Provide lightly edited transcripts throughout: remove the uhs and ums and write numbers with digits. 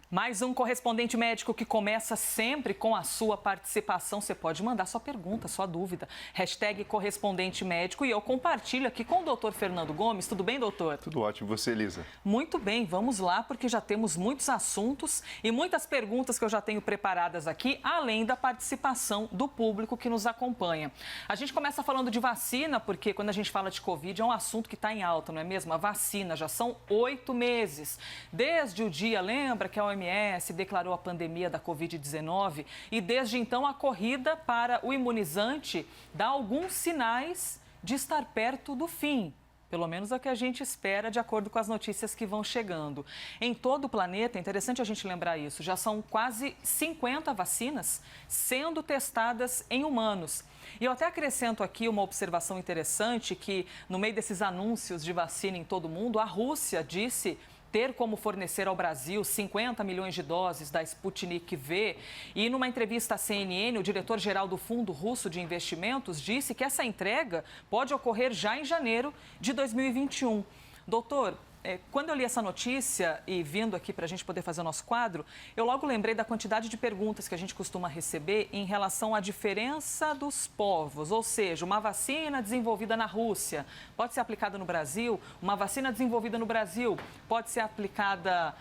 Mais um correspondente médico que começa sempre com a sua participação. Você pode mandar sua pergunta, sua dúvida. Hashtag correspondente médico e eu compartilho aqui com o doutor Fernando Gomes. Tudo bem, doutor? Tudo ótimo. Você, Elisa? Muito bem, vamos lá, porque já temos muitos assuntos e muitas perguntas que eu já tenho preparadas aqui, além da participação do público que nos acompanha. A gente começa falando de vacina, porque quando a gente fala de Covid é um assunto que está em alta, não é mesmo? A vacina já são 8 meses. Desde o dia, lembra que a OMS declarou a pandemia da Covid-19 e desde então a corrida para o imunizante dá alguns sinais de estar perto do fim. Pelo menos é o que a gente espera, de acordo com as notícias que vão chegando. Em todo o planeta, é interessante a gente lembrar isso, já são quase 50 vacinas sendo testadas em humanos. E eu até acrescento aqui uma observação interessante, que no meio desses anúncios de vacina em todo o mundo, a Rússia disse ter como fornecer ao Brasil 50 milhões de doses da Sputnik V. E numa entrevista à CNN, o diretor-geral do Fundo Russo de Investimentos disse que essa entrega pode ocorrer já em janeiro de 2021. Doutor, quando eu li essa notícia e vindo aqui para a gente poder fazer o nosso quadro, eu logo lembrei da quantidade de perguntas que a gente costuma receber em relação à diferença dos povos, ou seja, uma vacina desenvolvida na Rússia pode ser aplicada no Brasil, uma vacina desenvolvida no Brasil pode ser aplicada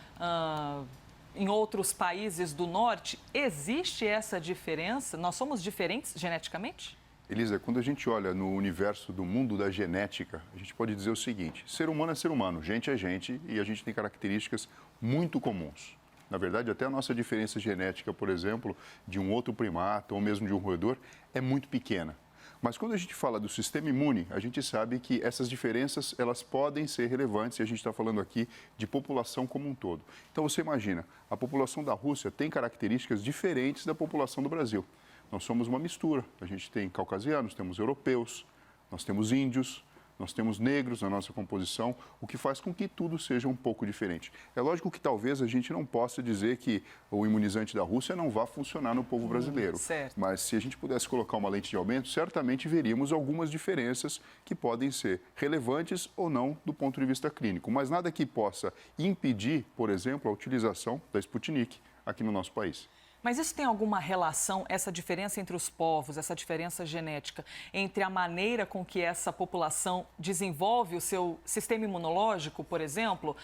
em outros países do norte. Existe essa diferença? Nós somos diferentes geneticamente? Elisa, quando a gente olha no universo do mundo da genética, a gente pode dizer o seguinte: ser humano é ser humano, gente é gente e a gente tem características muito comuns. Na verdade, até a nossa diferença genética, por exemplo, de um outro primata ou mesmo de um roedor, é muito pequena. Mas quando a gente fala do sistema imune, a gente sabe que essas diferenças elas podem ser relevantes e a gente está falando aqui de população como um todo. Então você imagina, a população da Rússia tem características diferentes da população do Brasil. Nós somos uma mistura. A gente tem caucasianos, temos europeus, nós temos índios, nós temos negros na nossa composição, o que faz com que tudo seja um pouco diferente. É lógico que talvez a gente não possa dizer que o imunizante da Rússia não vá funcionar no povo brasileiro. Certo. Mas se a gente pudesse colocar uma lente de aumento, certamente veríamos algumas diferenças que podem ser relevantes ou não do ponto de vista clínico. Mas nada que possa impedir, por exemplo, a utilização da Sputnik aqui no nosso país. Mas isso tem alguma relação, essa diferença entre os povos, essa diferença genética, entre a maneira com que essa população desenvolve o seu sistema imunológico, por exemplo?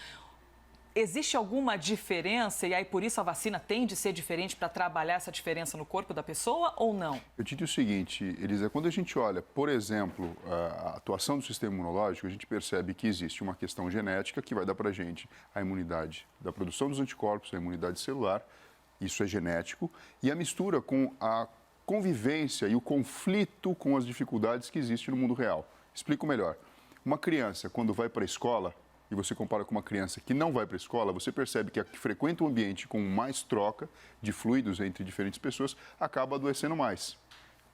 Existe alguma diferença e aí por isso a vacina tem de ser diferente para trabalhar essa diferença no corpo da pessoa ou não? Eu te digo o seguinte, Elisa, quando a gente olha, por exemplo, a atuação do sistema imunológico, a gente percebe que existe uma questão genética que vai dar para a gente a imunidade da produção dos anticorpos, a imunidade celular. Isso é genético, e a mistura com a convivência e o conflito com as dificuldades que existem no mundo real. Explico melhor. Uma criança, quando vai para a escola, e você compara com uma criança que não vai para a escola, você percebe que a que frequenta um ambiente com mais troca de fluidos entre diferentes pessoas acaba adoecendo mais.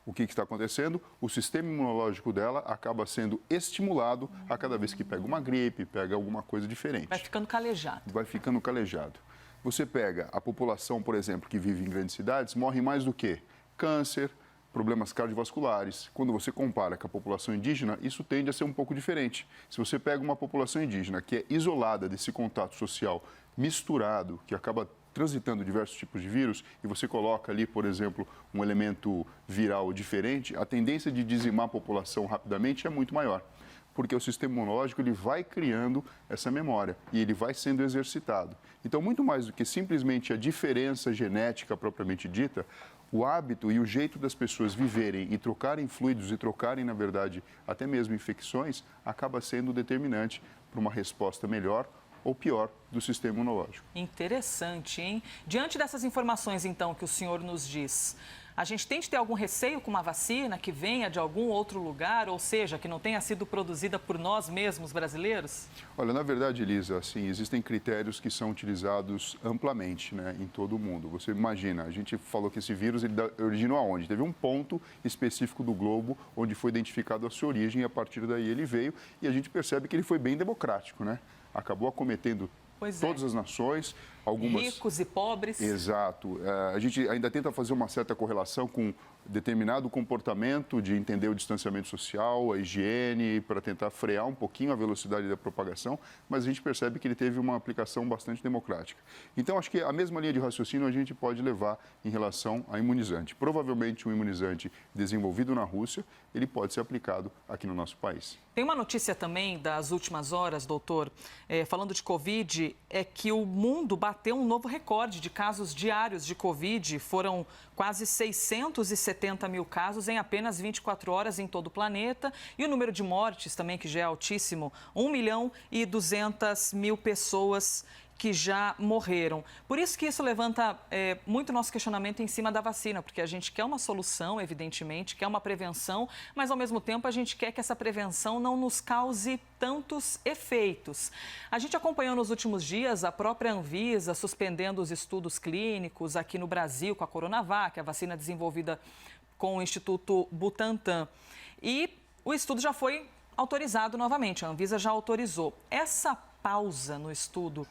O que está acontecendo? O sistema imunológico dela acaba sendo estimulado a cada vez que pega uma gripe, pega alguma coisa diferente. Vai ficando calejado. Vai ficando calejado. Você pega a população, por exemplo, que vive em grandes cidades, morre mais do que câncer, problemas cardiovasculares. Quando você compara com a população indígena, isso tende a ser um pouco diferente. Se você pega uma população indígena que é isolada desse contato social misturado, que acaba transitando diversos tipos de vírus, e você coloca ali, por exemplo, um elemento viral diferente, a tendência de dizimar a população rapidamente é muito maior. Porque o sistema imunológico ele vai criando essa memória e ele vai sendo exercitado. Então, muito mais do que simplesmente a diferença genética propriamente dita, o hábito e o jeito das pessoas viverem e trocarem fluidos e trocarem, na verdade, até mesmo infecções, acaba sendo determinante para uma resposta melhor ou pior do sistema imunológico. Interessante, hein? Diante dessas informações, então, que o senhor nos diz, a gente tem de ter algum receio com uma vacina que venha de algum outro lugar, ou seja, que não tenha sido produzida por nós mesmos brasileiros? Olha, na verdade, Elisa, assim, existem critérios que são utilizados amplamente, né, em todo o mundo. Você imagina, a gente falou que esse vírus ele originou aonde? Teve um ponto específico do globo onde foi identificado a sua origem e a partir daí ele veio e a gente percebe que ele foi bem democrático, né? Acabou acometendo todas as nações, algumas... Ricos e pobres. Exato. A gente ainda tenta fazer uma certa correlação com determinado comportamento de entender o distanciamento social, a higiene, para tentar frear um pouquinho a velocidade da propagação, mas a gente percebe que ele teve uma aplicação bastante democrática. Então, acho que a mesma linha de raciocínio a gente pode levar em relação a imunizante. Provavelmente um imunizante desenvolvido na Rússia, ele pode ser aplicado aqui no nosso país. Tem uma notícia também das últimas horas, doutor, falando de Covid, é que o mundo bateu um novo recorde de casos diários de Covid. Foram quase 670 mil casos em apenas 24 horas em todo o planeta. E o número de mortes também, que já é altíssimo, 1.200.000 pessoas que já morreram. Por isso que isso levanta muito nosso questionamento em cima da vacina, porque a gente quer uma solução, evidentemente, quer uma prevenção, mas ao mesmo tempo a gente quer que essa prevenção não nos cause tantos efeitos. A gente acompanhou nos últimos dias a própria Anvisa suspendendo os estudos clínicos aqui no Brasil com a Coronavac, a vacina desenvolvida com o Instituto Butantan. E o estudo já foi autorizado novamente, a Anvisa já autorizou. Essa pausa no estudo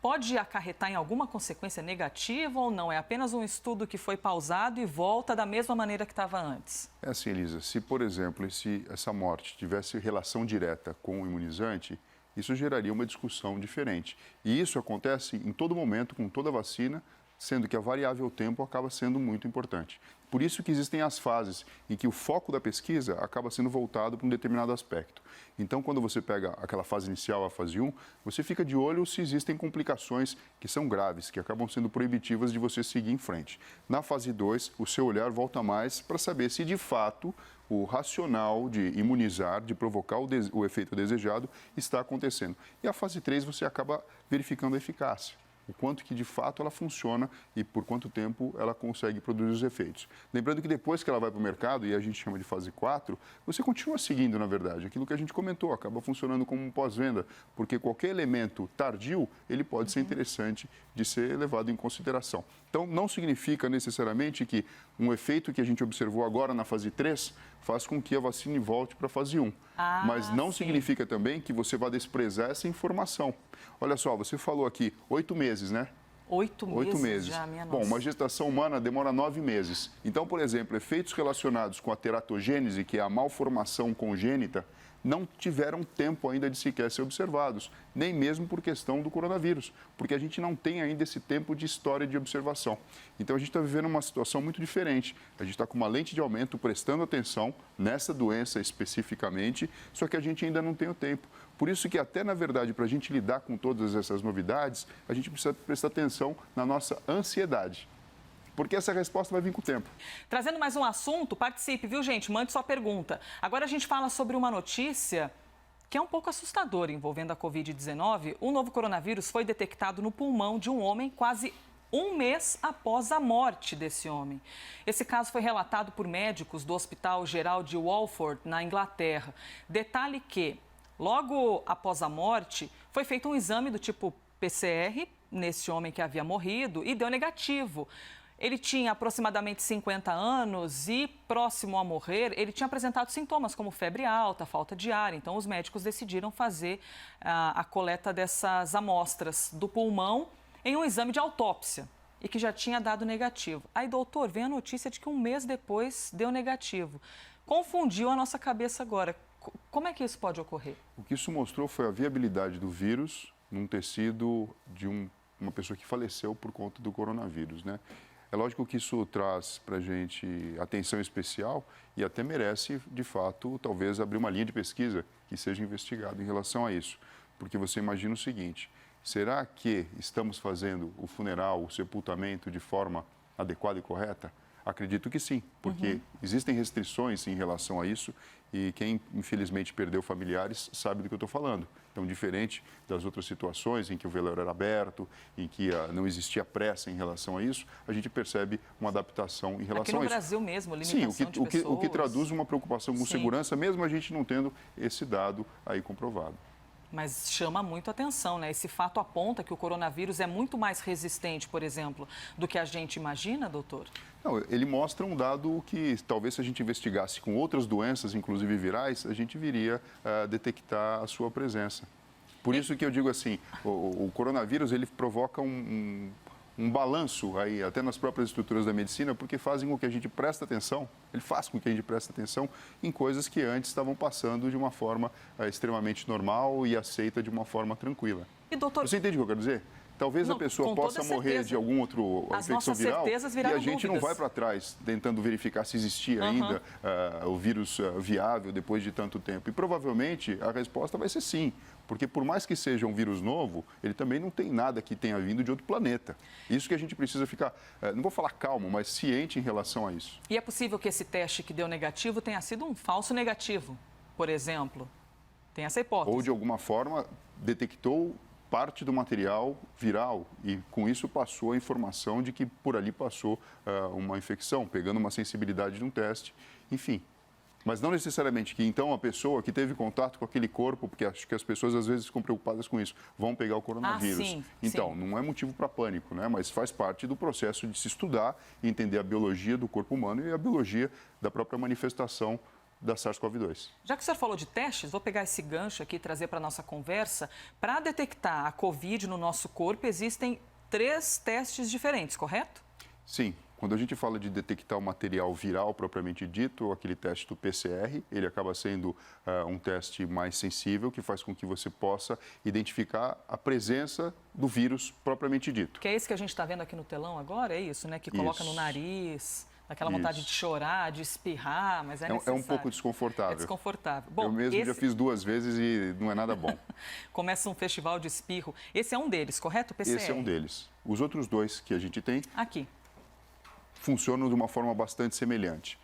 pode acarretar em alguma consequência negativa ou não? É apenas um estudo que foi pausado e volta da mesma maneira que estava antes? É assim, Elisa, se, por exemplo, essa morte tivesse relação direta com o imunizante, isso geraria uma discussão diferente. E isso acontece em todo momento, com toda vacina, sendo que a variável tempo acaba sendo muito importante. Por isso que existem as fases em que o foco da pesquisa acaba sendo voltado para um determinado aspecto. Então, quando você pega aquela fase inicial, a fase 1, você fica de olho se existem complicações que são graves, que acabam sendo proibitivas de você seguir em frente. Na fase 2, o seu olhar volta mais para saber se, de fato, o racional de imunizar, de provocar o efeito desejado, está acontecendo. E a fase 3, você acaba verificando a eficácia. O quanto que de fato ela funciona e por quanto tempo ela consegue produzir os efeitos. Lembrando que depois que ela vai para o mercado, e a gente chama de fase 4, você continua seguindo, na verdade, aquilo que a gente comentou, acaba funcionando como um pós-venda, porque qualquer elemento tardio, ele pode ser interessante de ser levado em consideração. Então, não significa necessariamente que um efeito que a gente observou agora na fase 3 faz com que a vacina volte para a fase 1. Mas não significa também que você vá desprezar essa informação. Olha só, você falou aqui 8 meses, né? 8 meses? 8 meses. Já, minha Bom, nossa. uma gestação humana demora 9 meses. Então, por exemplo, efeitos relacionados com a teratogênese, que é a malformação congênita, não tiveram tempo ainda de sequer ser observados, nem mesmo por questão do coronavírus, porque a gente não tem ainda esse tempo de história de observação. Então, a gente está vivendo uma situação muito diferente. A gente está com uma lente de aumento, prestando atenção nessa doença especificamente, só que a gente ainda não tem o tempo. Por isso que até, na verdade, para a gente lidar com todas essas novidades, a gente precisa prestar atenção na nossa ansiedade. Porque essa resposta vai vir com o tempo. Trazendo mais um assunto, participe, viu, gente? Mande sua pergunta. Agora a gente fala sobre uma notícia que é um pouco assustadora envolvendo a Covid-19. O novo coronavírus foi detectado no pulmão de um homem quase um mês após a morte desse homem. Esse caso foi relatado por médicos do Hospital Geral de Walford, na Inglaterra. Detalhe que, logo após a morte, foi feito um exame do tipo PCR nesse homem que havia morrido e deu negativo. Ele tinha aproximadamente 50 anos e, próximo a morrer, ele tinha apresentado sintomas como febre alta, falta de ar. Então, os médicos decidiram fazer a coleta dessas amostras do pulmão em um exame de autópsia e que já tinha dado negativo. Aí, doutor, vem a notícia de que um mês depois deu negativo. Confundiu a nossa cabeça agora. Como é que isso pode ocorrer? O que isso mostrou foi a viabilidade do vírus num tecido de uma pessoa que faleceu por conta do coronavírus, né? É lógico que isso traz para a gente atenção especial e até merece, de fato, talvez abrir uma linha de pesquisa que seja investigada em relação a isso. Porque você imagina o seguinte, será que estamos fazendo o funeral, o sepultamento de forma adequada e correta? Acredito que sim, porque existem restrições em relação a isso e quem, infelizmente, perdeu familiares sabe do que eu estou falando. Então, diferente das outras situações em que o velório era aberto, em que não existia pressa em relação a isso, a gente percebe uma adaptação em relação a isso. Aqui no Brasil mesmo, limitação de pessoas. O que traduz uma preocupação com segurança, mesmo a gente não tendo esse dado aí comprovado. Mas chama muito atenção, né? Esse fato aponta que o coronavírus é muito mais resistente, por exemplo, do que a gente imagina, doutor? Não, ele mostra um dado que talvez se a gente investigasse com outras doenças, inclusive virais, a gente viria a detectar a sua presença. Por isso que eu digo assim, o coronavírus ele provoca um balanço aí, até nas próprias estruturas da medicina, porque fazem com que a gente preste atenção, ele faz com que a gente preste atenção em coisas que antes estavam passando de uma forma extremamente normal e aceita de uma forma tranquila. E, doutor... Você entende o que eu quero dizer? Talvez a pessoa possa morrer de algum outro infecção viral e a gente não vai para trás tentando verificar se existia ainda o vírus viável depois de tanto tempo. E provavelmente a resposta vai ser sim, porque por mais que seja um vírus novo, ele também não tem nada que tenha vindo de outro planeta. Isso que a gente precisa ficar, não vou falar calmo, mas ciente em relação a isso. E é possível que esse teste que deu negativo tenha sido um falso negativo, por exemplo? Tem essa hipótese. Ou de alguma forma detectou parte do material viral e com isso passou a informação de que por ali passou uma infecção, pegando uma sensibilidade de um teste, enfim. Mas não necessariamente que então a pessoa que teve contato com aquele corpo, porque acho que as pessoas às vezes ficam preocupadas com isso, vão pegar o coronavírus. Sim, então, sim. não é motivo para pânico, né? Mas faz parte do processo de se estudar e entender a biologia do corpo humano e a biologia da própria manifestação da SARS-CoV-2. Já que o senhor falou de testes, vou pegar esse gancho aqui e trazer para a nossa conversa. Para detectar a Covid no nosso corpo, existem 3 testes diferentes, correto? Sim. Quando a gente fala de detectar o material viral propriamente dito, aquele teste do PCR, ele acaba sendo um teste mais sensível, que faz com que você possa identificar a presença do vírus propriamente dito. Que é esse que a gente está vendo aqui no telão agora, é isso, né? Que coloca no nariz... Aquela vontade de chorar, de espirrar, mas é necessário. É um pouco desconfortável. É desconfortável. Bom, eu mesmo já fiz 2 vezes e não é nada bom. Começa um festival de espirro. Esse é um deles, correto? O PCR? Esse é um deles. Os outros 2 que a gente tem... Aqui. Funcionam de uma forma bastante semelhante.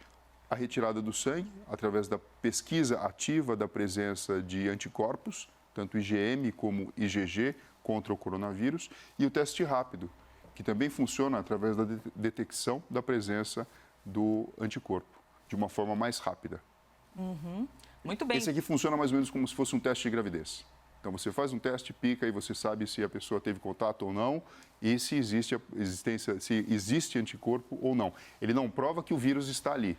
A retirada do sangue, através da pesquisa ativa da presença de anticorpos, tanto IgM como IgG, contra o coronavírus, e o teste rápido, que também funciona através da detecção da presença do anticorpo, de uma forma mais rápida. Muito bem. Esse aqui funciona mais ou menos como se fosse um teste de gravidez. Então, você faz um teste, pica e você sabe se a pessoa teve contato ou não e se existe anticorpo ou não. Ele não prova que o vírus está ali.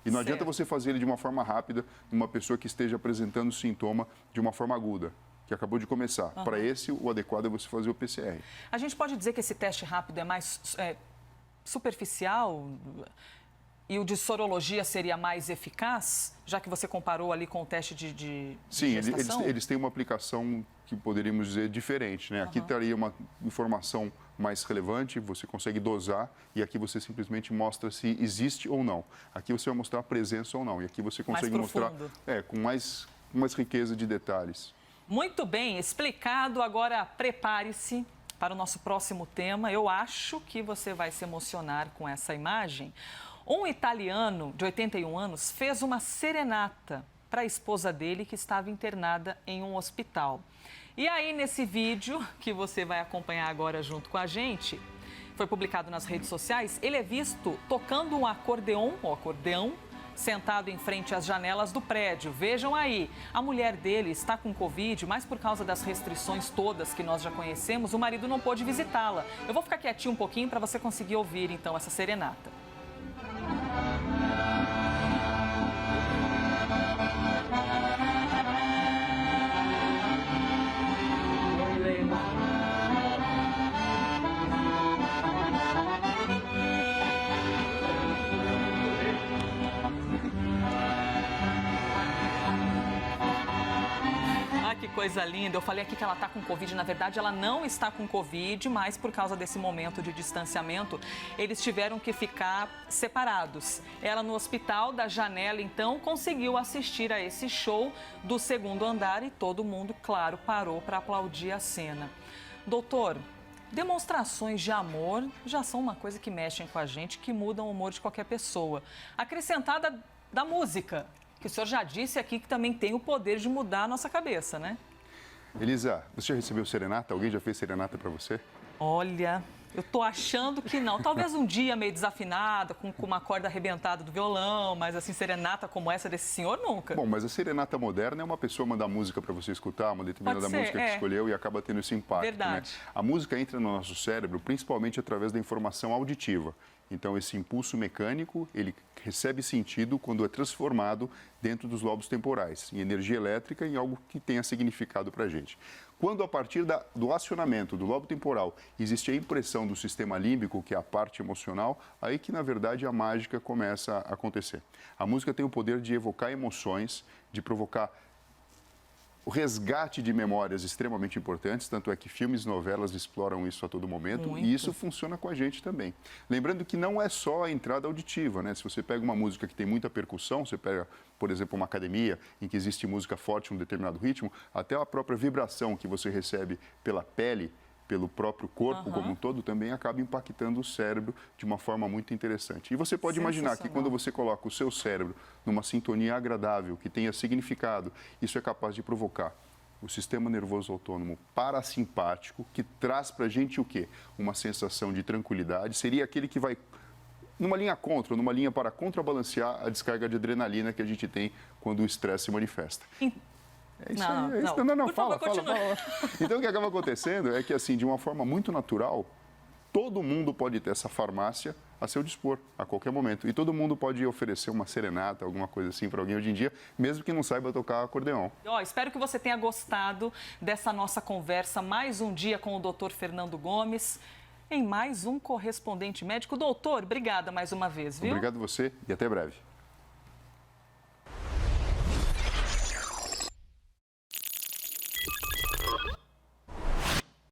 E não adianta você fazer ele de uma forma rápida numa pessoa que esteja apresentando sintoma de uma forma aguda, que acabou de começar. Para esse, o adequado é você fazer o PCR. A gente pode dizer que esse teste rápido é mais superficial e o de sorologia seria mais eficaz, já que você comparou ali com o teste de Sim, gestação? eles têm uma aplicação que poderíamos dizer diferente, né? Aqui estaria uma informação mais relevante, você consegue dosar e aqui você simplesmente mostra se existe ou não. Aqui você vai mostrar a presença ou não e aqui você consegue mostrar com mais riqueza de detalhes. Muito bem, explicado. Agora prepare-se para o nosso próximo tema. Eu acho que você vai se emocionar com essa imagem. Um italiano de 81 anos fez uma serenata para a esposa dele que estava internada em um hospital. E aí, nesse vídeo que você vai acompanhar agora junto com a gente, foi publicado nas redes sociais, ele é visto tocando um acordeão, sentado em frente às janelas do prédio. Vejam aí, a mulher dele está com Covid, mas por causa das restrições todas que nós já conhecemos, o marido não pôde visitá-la. Eu vou ficar quietinho um pouquinho para você conseguir ouvir, então, essa serenata. Que coisa linda. Eu falei aqui que ela está com Covid. Na verdade, ela não está com Covid, mas por causa desse momento de distanciamento, eles tiveram que ficar separados. Ela no hospital, da janela, então, conseguiu assistir a esse show do 2º andar e todo mundo, claro, parou para aplaudir a cena. Doutor, demonstrações de amor já são uma coisa que mexem com a gente, que mudam o humor de qualquer pessoa. Acrescentada da música, que o senhor já disse aqui que também tem o poder de mudar a nossa cabeça, né? Elisa, você já recebeu serenata? Alguém já fez serenata para você? Olha, eu tô achando que não. Talvez um dia meio desafinada, com uma corda arrebentada do violão, mas assim, serenata como essa desse senhor, nunca. Bom, mas a serenata moderna é uma pessoa mandar música para você escutar, uma determinada música que escolheu e acaba tendo esse impacto. Verdade. Né? A música entra no nosso cérebro principalmente através da informação auditiva. Então, esse impulso mecânico, ele recebe sentido quando é transformado dentro dos lobos temporais, em energia elétrica, em algo que tenha significado para a gente. quando a partir do acionamento do lobo temporal existe a impressão do sistema límbico, que é a parte emocional, aí que, na verdade, a mágica começa a acontecer. A música tem o poder de evocar emoções, de provocar o resgate de memórias extremamente importantes, tanto é que filmes e novelas exploram isso a todo momento. Muito. E isso funciona com a gente também. Lembrando que não é só a entrada auditiva, né? Se você pega uma música que tem muita percussão, você pega, por exemplo, uma academia em que existe música forte em um determinado ritmo, até a própria vibração que você recebe pela pele, pelo próprio corpo como um todo, também acaba impactando o cérebro de uma forma muito interessante. E você pode imaginar que quando você coloca o seu cérebro numa sintonia agradável, que tenha significado, isso é capaz de provocar o sistema nervoso autônomo parasimpático, que traz para a gente o quê? Uma sensação de tranquilidade. Seria aquele que vai numa linha contra, numa linha para contrabalancear a descarga de adrenalina que a gente tem quando o estresse se manifesta. É isso aí, é isso. Não, fala. Então, o que acaba acontecendo é que, assim, de uma forma muito natural, todo mundo pode ter essa farmácia a seu dispor, a qualquer momento. E todo mundo pode oferecer uma serenata, alguma coisa assim para alguém hoje em dia, mesmo que não saiba tocar acordeon. Espero que você tenha gostado dessa nossa conversa, mais um dia com o Dr. Fernando Gomes, em mais um Correspondente Médico. Doutor, obrigada mais uma vez, viu? Obrigado a você e até breve.